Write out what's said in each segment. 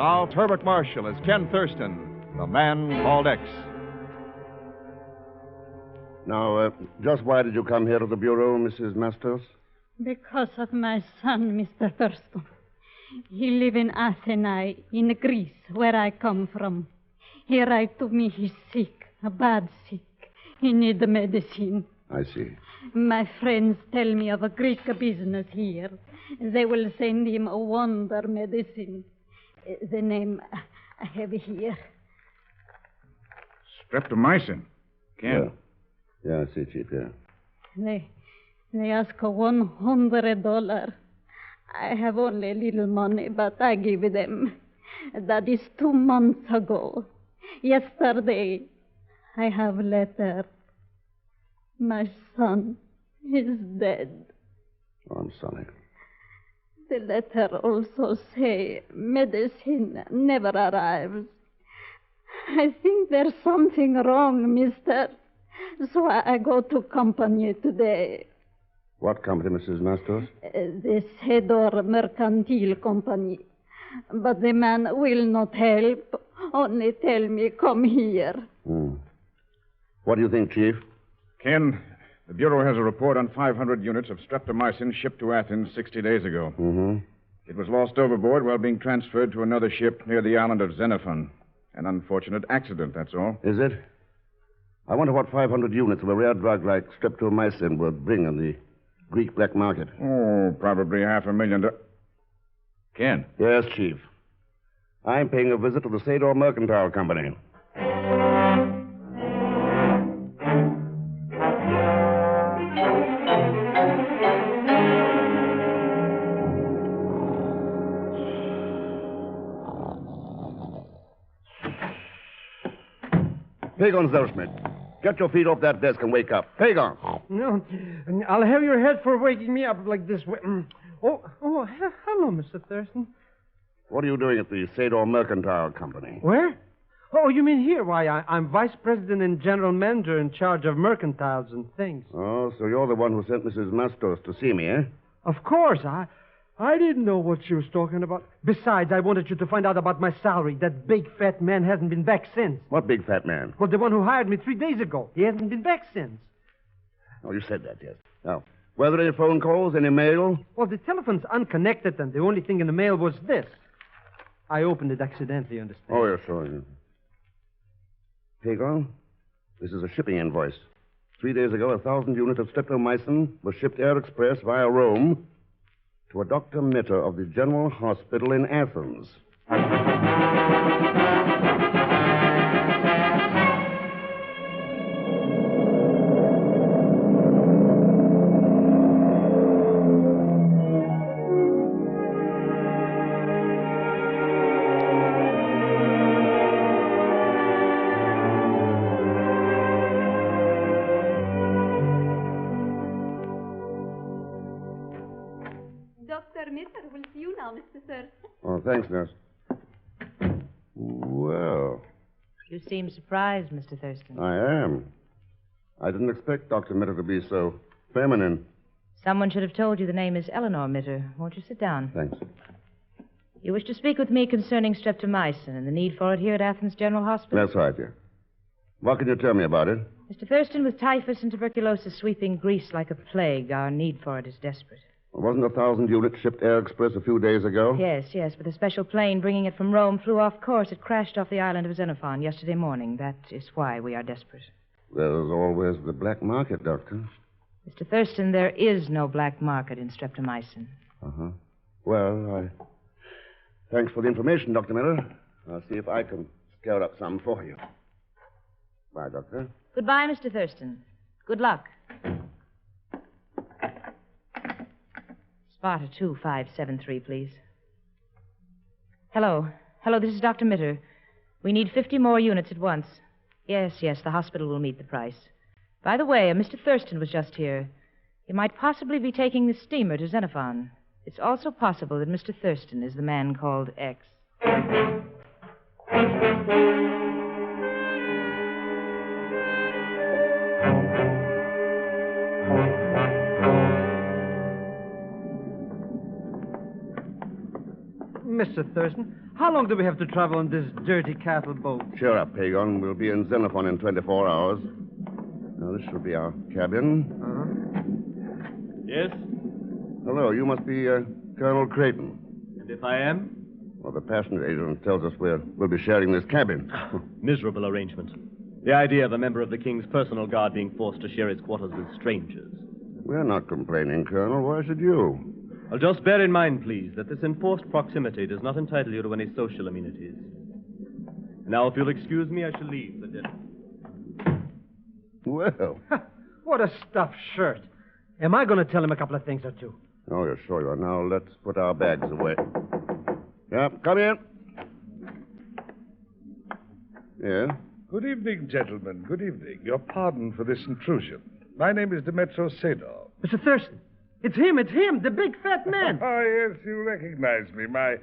Now, Herbert Marshall as Ken Thurston, the man called X. Now, just why did you come here to the Bureau, Mrs. Masters? Because of my son, Mr. Thurston. He lives in Athens, in Greece, where I come from. He write to me he's sick, bad sick. He need medicine. I see. My friends tell me of a Greek business here. They will send him a wonder medicine. The name I have here. Streptomycin. Ken. Yeah, I see, Chief, yeah. They ask $100. I have only a little money, but I give them. That is 2 months ago. Yesterday, I have letter. My son is dead. Oh, I'm sorry. The letter also say medicine never arrives. I think there's something wrong, mister. So I go to company today. What company, Mrs. Masters? The Sedor Mercantile Company. But the man will not help. Only tell me, come here. What do you think, Chief? Ken, the Bureau has a report on 500 units of streptomycin shipped to Athens 60 days ago. Mm-hmm. It was lost overboard while being transferred to another ship near the island of Xenophon. An unfortunate accident, that's all. Is it? I wonder what 500 units of a rare drug like streptomycin would bring on the Greek black market. Oh, probably $500,000. Ken? Yes, Chief. I'm paying a visit to the Sador Mercantile Company. Pagon Zellschmidt, get your feet off that desk and wake up. Pagon! No, I'll have your head for waking me up like this way. Hello, Mr. Thurston. What are you doing at the Sador Mercantile Company? Where? Oh, you mean here? Why, I'm vice president and general manager in charge of mercantiles and things. Oh, so you're the one who sent Mrs. Mastos to see me, eh? Of course. I didn't know what she was talking about. Besides, I wanted you to find out about my salary. That big fat man hasn't been back since. What big fat man? Well, the one who hired me 3 days ago. He hasn't been back since. Oh, you said that, yes. Now, were there any phone calls, any mail? Well, the telephone's unconnected, and the only thing in the mail was this. I opened it accidentally, understand? Oh, yes, sure. Pagon, this is a shipping invoice. 3 days ago, 1,000 units of streptomycin was shipped air express via Rome to a Dr. Mitter of the General Hospital in Athens. Oh, thanks, nurse. Well. You seem surprised, Mr. Thurston. I am. I didn't expect Dr. Mitter to be so feminine. Someone should have told you the name is Eleanor Mitter. Won't you sit down? Thanks. You wish to speak with me concerning streptomycin and the need for it here at Athens General Hospital? That's right, dear. What can you tell me about it? Mr. Thurston, with typhus and tuberculosis sweeping Greece like a plague, our need for it is desperate. Wasn't 1,000 units shipped air express a few days ago? Yes, but a special plane bringing it from Rome flew off course. It crashed off the island of Xenophon yesterday morning. That is why we are desperate. There's always the black market, Doctor. Mr. Thurston, there is no black market in streptomycin. Uh-huh. Well, thanks for the information, Dr. Miller. I'll see if I can scare up some for you. Bye, Doctor. Goodbye, Mr. Thurston. Good luck. Sparta 2573, please. Hello, this is Dr. Mitter. We need 50 more units at once. Yes, the hospital will meet the price. By the way, Mr. Thurston was just here. He might possibly be taking the steamer to Xenophon. It's also possible that Mr. Thurston is the man called X. Mr. Thurston, how long do we have to travel on this dirty cattle boat? Cheer up, Pagon. We'll be in Xenophon in 24 hours. Now, this should be our cabin. Yes? Hello, you must be Colonel Creighton. And if I am? Well, the passenger agent tells us we'll be sharing this cabin. Miserable arrangement. The idea of a member of the King's personal guard being forced to share his quarters with strangers. We're not complaining, Colonel. Why should you? Well, just bear in mind, please, that this enforced proximity does not entitle you to any social amenities. Now, if you'll excuse me, I shall leave for dinner. Well. What a stuffed shirt. Am I going to tell him a couple of things or two? Oh, you're sure you are. Now, let's put our bags away. Yeah, come in. Yeah? Good evening, gentlemen. Good evening. Your pardon for this intrusion. My name is Demetrio Sedor. Mr. Thurston, it's him, the big fat man. Oh, yes, you recognize me. My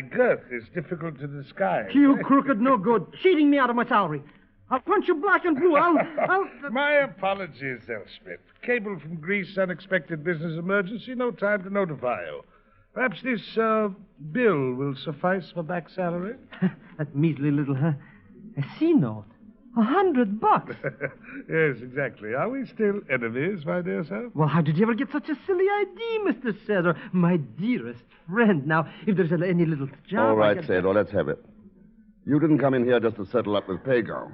girth is difficult to disguise. You crooked no good, cheating me out of my salary. I'll punch you black and blue. I'll... My apologies, Elspeth. Cable from Greece, unexpected business emergency, no time to notify you. Perhaps this bill will suffice for back salary? That measly little, a C note. $100. Yes, exactly. Are we still enemies, my dear sir? Well, how did you ever get such a silly idea, Mr. Cesar? My dearest friend. Now, if there's any little job... All right, Cesar, let's have it. You didn't come in here just to settle up with Pagon.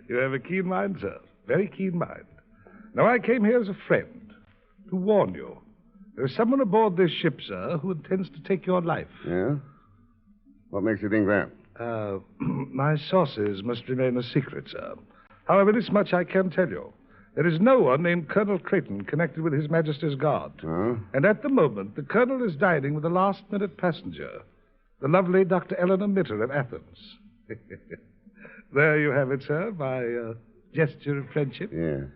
You have a keen mind, sir. Very keen mind. Now, I came here as a friend to warn you. There is someone aboard this ship, sir, who intends to take your life. Yeah? What makes you think that? My sources must remain a secret, sir. However, this much I can tell you. There is no one named Colonel Creighton connected with His Majesty's Guard. Huh? And at the moment, the Colonel is dining with a last-minute passenger, the lovely Dr. Eleanor Mitter of Athens. There you have it, sir, my gesture of friendship. Yeah.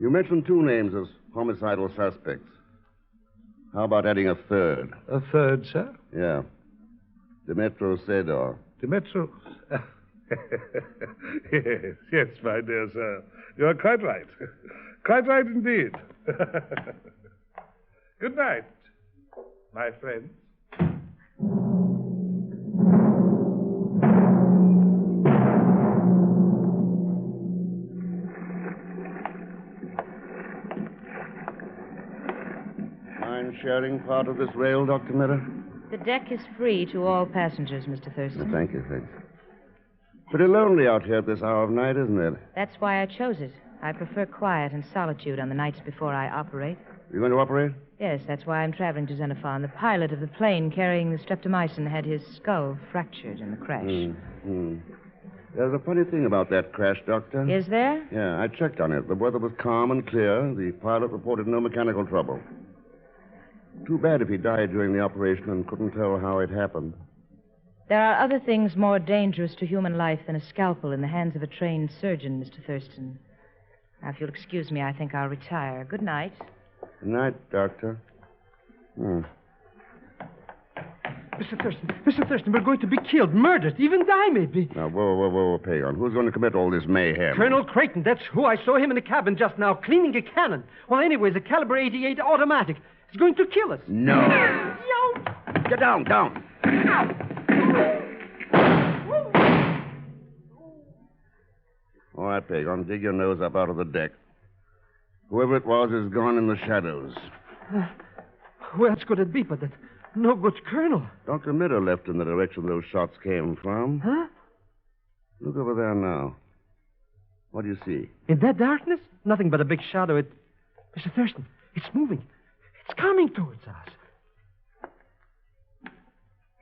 You mentioned two names as homicidal suspects. How about adding a third? A third, sir? Yeah. Demetrio Sedor. Demetrio... yes, my dear sir. You are quite right. Quite right indeed. Good night, my friends. Mind sharing part of this rail, Dr. Mitter? The deck is free to all passengers, Mr. Thurston. Thank you, thanks. Pretty lonely out here at this hour of night, isn't it? That's why I chose it. I prefer quiet and solitude on the nights before I operate. You going to operate? Yes, that's why I'm traveling to Xenophon. The pilot of the plane carrying the streptomycin had his skull fractured in the crash. There's a funny thing about that crash, Doctor. Is there? Yeah, I checked on it. The weather was calm and clear. The pilot reported no mechanical trouble. Too bad if he died during the operation and couldn't tell how it happened. There are other things more dangerous to human life than a scalpel in the hands of a trained surgeon, Mr. Thurston. Now, if you'll excuse me, I think I'll retire. Good night. Good night, Doctor. Mr. Thurston, we're going to be killed, murdered, even die, maybe. Now, whoa, Pagon. Who's going to commit all this mayhem? Colonel Creighton, that's who. I saw him in the cabin just now, cleaning a cannon. Well, anyways, a caliber 88 automatic. He's going to kill us. No. Get down. All right, Pagon, dig your nose up out of the deck. Whoever it was is gone in the shadows. Where else could it be but that no good colonel? Dr. Mitter left in the direction those shots came from. Huh? Look over there now. What do you see? In that darkness? Nothing but a big shadow. Mr. Thurston, it's moving. It's coming towards us.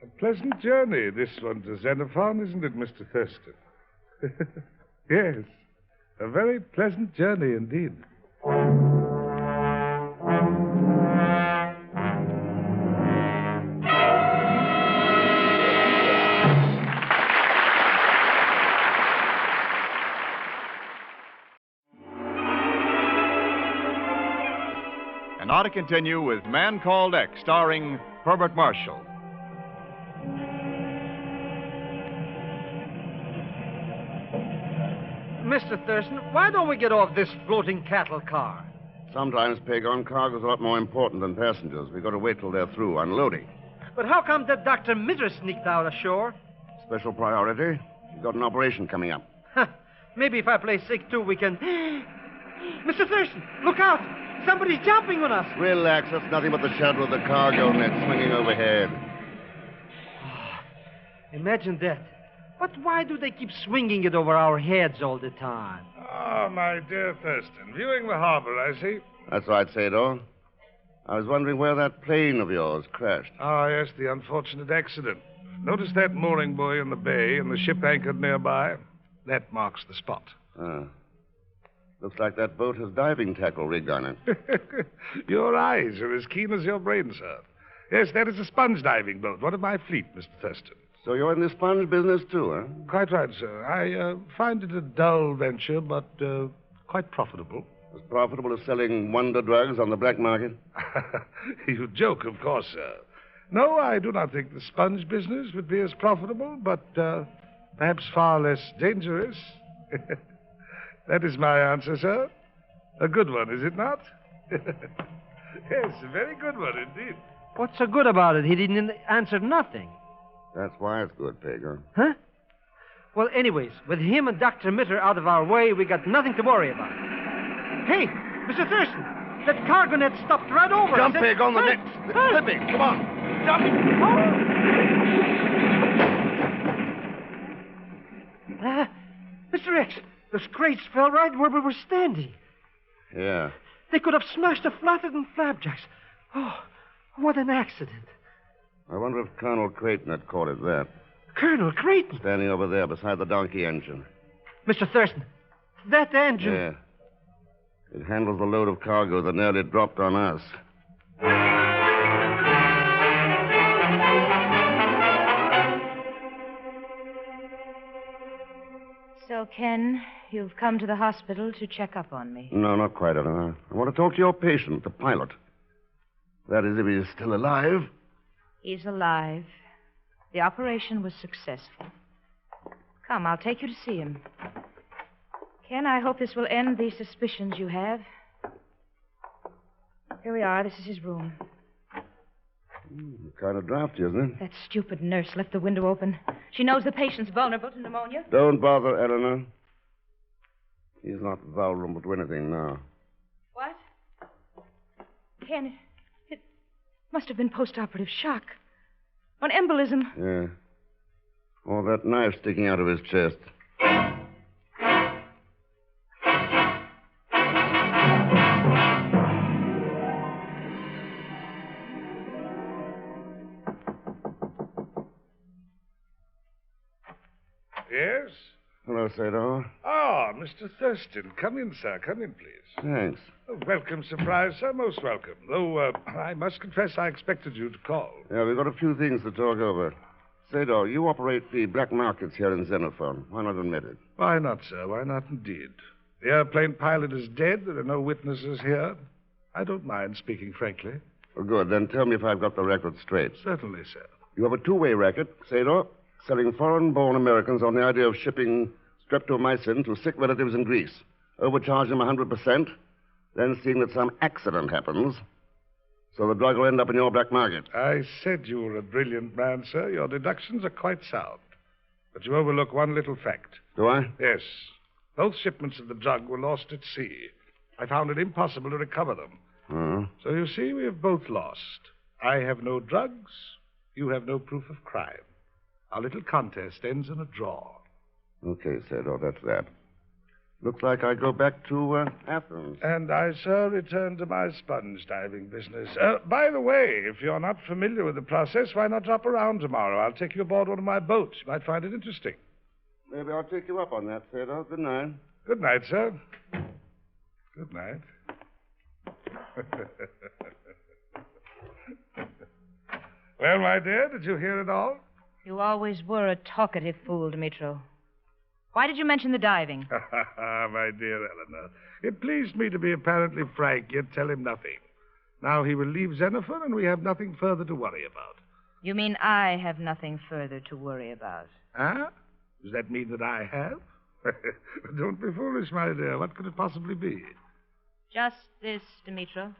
A pleasant journey, this one to Xenophon, isn't it, Mr. Thurston? Yes, a very pleasant journey indeed. And now to continue with Man Called X, starring Herbert Marshall. Mr. Thurston, why don't we get off this floating cattle car? Sometimes, Pagon, cargo's a lot more important than passengers. We've got to wait till they're through unloading. But how come that Dr. Mitter sneaked out ashore? Special priority. You've got an operation coming up. Maybe if I play sick, too, we can... Mr. Thurston, look out! Somebody's jumping on us. Relax. That's nothing but the shadow of the cargo net swinging overhead. Imagine that. But why do they keep swinging it over our heads all the time? Ah, my dear Thurston. Viewing the harbor, I see. That's right, Sador. I was wondering where that plane of yours crashed. Ah, yes, the unfortunate accident. Notice that mooring buoy in the bay and the ship anchored nearby? That marks the spot. Ah. Looks like that boat has diving tackle rigged on it. Your eyes are as keen as your brain, sir. Yes, that is a sponge diving boat, one of my fleet, Mr. Thurston. So you're in the sponge business, too, huh? Quite right, sir. I find it a dull venture, but quite profitable. As profitable as selling wonder drugs on the black market? You joke, of course, sir. No, I do not think the sponge business would be as profitable, but perhaps far less dangerous. That is my answer, sir. A good one, is it not? Yes, a very good one indeed. What's so good about it? He didn't answer nothing. That's why it's good, Pago. Huh? Well, anyways, with him and Dr. Mitter out of our way, we got nothing to worry about. Hey, Mr. Thurston, that cargo net stopped right over us. Jump, Pig, on the net. It's slipping. Come on. Jump. Mr. X, those crates fell right where we were standing. Yeah. They could have smashed us flatter than flapjacks. Oh, what an accident. I wonder if Colonel Creighton had caught it that. Colonel Creighton? Standing over there beside the donkey engine. Mr. Thurston, that engine... Yeah. It handles the load of cargo that nearly dropped on us. So, Ken, you've come to the hospital to check up on me. No, not quite, Eleanor. I want to talk to your patient, the pilot. That is, if he's still alive. He's alive. The operation was successful. Come, I'll take you to see him. Ken, I hope this will end the suspicions you have. Here we are. This is his room. Kind of drafty, isn't it? That stupid nurse left the window open. She knows the patient's vulnerable to pneumonia. Don't bother, Eleanor. He's not vulnerable to anything now. What? Ken, it must have been post-operative shock. An embolism. Yeah. Or that knife sticking out of his chest. Yes? Hello, Sador. Ah, Mr. Thurston. Come in, sir. Come in, please. Thanks. A welcome surprise, sir. Most welcome. Though I must confess I expected you to call. Yeah, we've got a few things to talk over. Sador, you operate the black markets here in Xenophon. Why not admit it? Why not, sir? Why not indeed? The airplane pilot is dead. There are no witnesses here. I don't mind speaking frankly. Well, good. Then tell me if I've got the record straight. Certainly, sir. You have a two-way racket, Sador, selling foreign-born Americans on the idea of shipping streptomycin to sick relatives in Greece. Overcharge them 100%, then seeing that some accident happens, so the drug will end up in your black market. I said you were a brilliant man, sir. Your deductions are quite sound. But you overlook one little fact. Do I? Yes. Both shipments of the drug were lost at sea. I found it impossible to recover them. Uh-huh. So you see, we have both lost. I have no drugs. You have no proof of crime. Our little contest ends in a draw. Okay, Sador, that's that. Looks like I go back to Athens. And I, sir, return to my sponge diving business. By the way, if you're not familiar with the process, why not drop around tomorrow? I'll take you aboard one of my boats. You might find it interesting. Maybe I'll take you up on that, Sador. Good night. Good night, sir. Good night. Well, my dear, did you hear it all? You always were a talkative fool, Dimitro. Why did you mention the diving? My dear Eleanor, it pleased me to be apparently frank, yet tell him nothing. Now he will leave Xenophon, and we have nothing further to worry about. You mean I have nothing further to worry about? Huh? Does that mean that I have? Don't be foolish, my dear. What could it possibly be? Just this, Dimitro.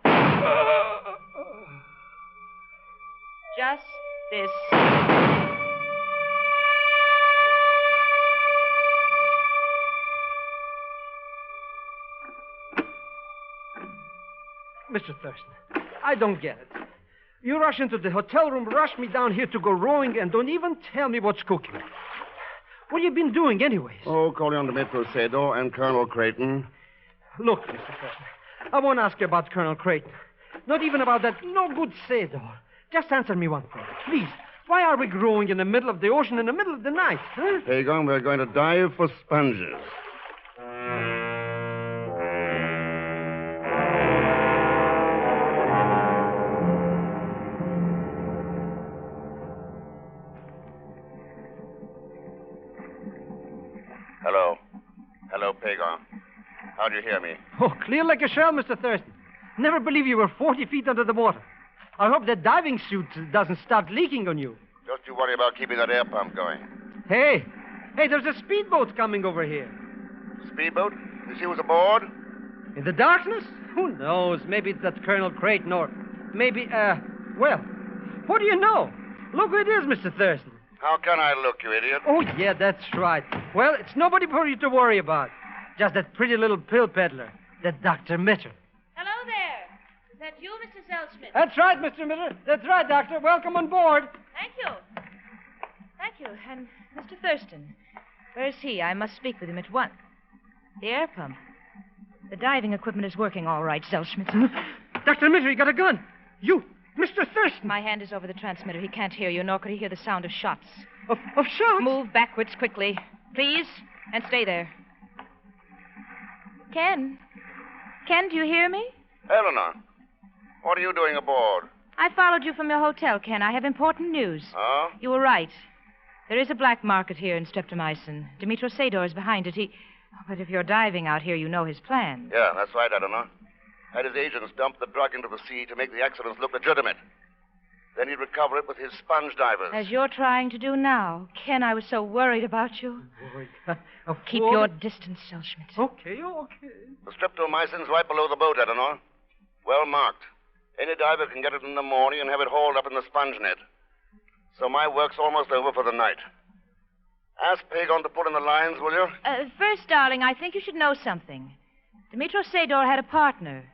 Just this. Mr. Thurston, I don't get it. You rush into the hotel room, rush me down here to go rowing, and don't even tell me what's cooking. What have you been doing, anyways? Oh, calling on Demetrio Sador and Colonel Creighton. Look, Mr. Thurston, I won't ask you about Colonel Creighton. Not even about that no-good Sador. Just answer me one thing, please. Why are we growing in the middle of the ocean in the middle of the night, huh? Pagon, we're going to dive for sponges. Hello. Hello, Pagon. How do you hear me? Oh, clear like a shell, Mr. Thurston. Never believe you were 40 feet under the water. I hope that diving suit doesn't start leaking on you. Just you worry about keeping that air pump going. Hey, there's a speedboat coming over here. Speedboat? You see who's aboard? In the darkness? Who knows? Maybe it's that Colonel Creighton or maybe, well, what do you know? Look who it is, Mr. Thurston. How can I look, you idiot? Oh, yeah, that's right. Well, it's nobody for you to worry about. Just that pretty little pill peddler, that Dr. Mitter. Hello there. Is that you, Mr. Zellschmidt? That's right, Mr. Mitter. That's right, Doctor. Welcome on board. Thank you. Thank you. And Mr. Thurston, where is he? I must speak with him at once. The air pump. The diving equipment is working all right, Zellschmidt. Dr. Mitter, you got a gun. You, Mr. Thurston. My hand is over the transmitter. He can't hear you, nor could he hear the sound of shots. Of shots? Move backwards quickly, please, and stay there. Ken, do you hear me? Eleanor, what are you doing aboard? I followed you from your hotel, Ken. I have important news. Oh? You were right. There is a black market here in streptomycin. Demetrio Sador is behind it. But if you're diving out here, you know his plan. Yeah, that's right, Eleanor. Had his agents dump the drug into the sea to make the accidents look legitimate. Then he'd recover it with his sponge divers. As you're trying to do now. Ken, I was so worried about you. Keep course. your distance, Zellschmidt. Okay. The streptomycin's right below the boat, Eleanor. Well marked. Any diver can get it in the morning and have it hauled up in the sponge net. So my work's almost over for the night. Ask Pagon to pull in the lines, will you? First, darling, I think you should know something. Demetrio Sador had a partner.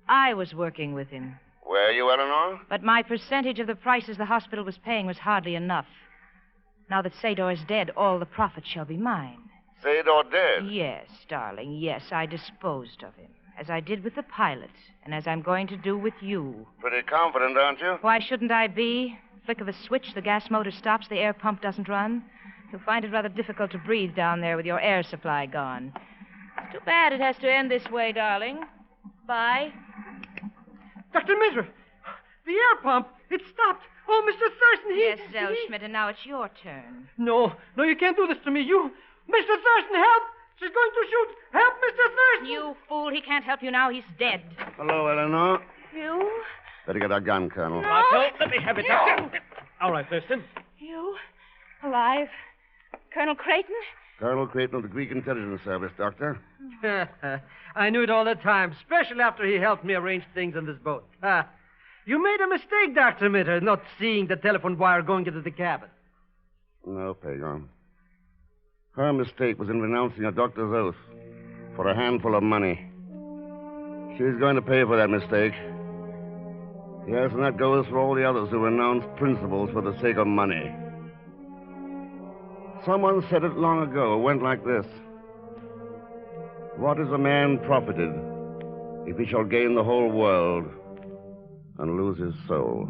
I was working with him. Were you, Eleanor? But my percentage of the prices the hospital was paying was hardly enough. Now that Sador is dead, all the profit shall be mine. Sador dead? Yes, darling, yes. I disposed of him, as I did with the pilot, and as I'm going to do with you. Pretty confident, aren't you? Why shouldn't I be? Flick of a switch, the gas motor stops, the air pump doesn't run. You'll find it rather difficult to breathe down there with your air supply gone. It's too bad it has to end this way, darling. Bye. Dr. Mitter, the air pump, it stopped. Oh, Mr. Thurston, Yes, Zellschmidt, and now it's your turn. No, you can't do this to me. You, Mr. Thurston, help! She's going to shoot. Help, Mr. Thurston! You fool, he can't help you now. He's dead. Hello, Eleanor. You? Better get our gun, Colonel. Marshall, let me have it, Doctor. All right, Thurston. You? Alive? Colonel Creighton? Colonel Creighton of the Greek Intelligence Service, Doctor. I knew it all the time, especially after he helped me arrange things on this boat. You made a mistake, Dr. Mitter, not seeing the telephone wire going into the cabin. No, Pagon. Her mistake was in renouncing a doctor's oath for a handful of money. She's going to pay for that mistake. Yes, and that goes for all the others who renounce principles for the sake of money. Someone said it long ago. It went like this. What is a man profited if he shall gain the whole world and lose his soul?